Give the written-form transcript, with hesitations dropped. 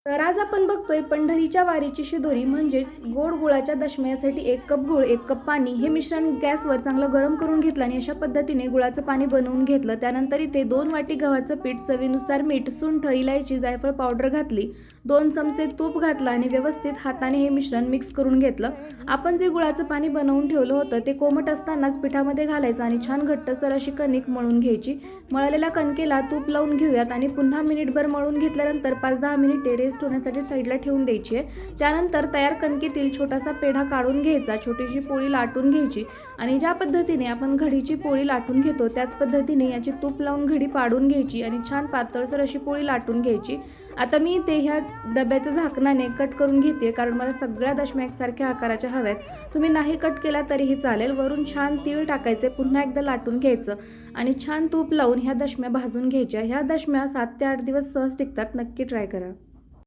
तर आज आपण बघतोय पंढरीच्या वारीची शिदोरी म्हणजेच गोड गुळाच्या दशम्यासाठी 1 कप गूळ 1 कप पाणी हे मिश्रण गॅसवर चांगलं गरम करून घेतलं आणि अशा पद्धतीने गुळाचं पाणी बनवून घेतलं। त्यानंतर इथे 2 वाटी गव्हाचं पीठ, चवीनुसार मीठ, सुंठ, इलायची, जायफळ पावडर घातली, 2 चमचे तूप घातलं आणि व्यवस्थित हाताने हे मिश्रण मिक्स करून घेतलं। आपण जे गुळाचं पाणी बनवून ठेवलं होतं ते कोमट असतानाच पिठामध्ये घालायचं आणि छान घट्टसर अशी कणिक मळून घ्यायची। मळलेल्या कणकेला तूप लावून घेऊयात आणि पुन्हा मिनिटभर मळून घेतल्यानंतर 5-10 मिनिटे रेस्ट होण्यासाठी साईडला ठेवून द्यायची आहे। त्यानंतर तयार कणकेतील छोटासा पेढा काढून घ्यायचा, छोटीशी पोळी लाटून घ्यायची आणि ज्या पद्धतीने आपण घडीची पोळी लाटून घेतो त्याच पद्धतीने याची तूप लावून घडी पाडून घ्यायची आणि छान पातळसर अशी पोळी लाटून घ्यायची। आता मी ते ह्या डब्याच्या झाकणाने कट करून घेते कारण मला सगळ्या दशम्या एकसारख्या आकाराच्या हव्यात। तुम्ही नाही कट केला तरीही चालेल। वरून छान तीळ टाकायचे, पुन्हा एकदा लाटून घ्यायचं आणि छान तूप लावून ह्या दशम्या भाजून घ्यायच्या। ह्या दशम्या 7 ते 8 दिवस सहज टिकतात, नक्की ट्राय करा।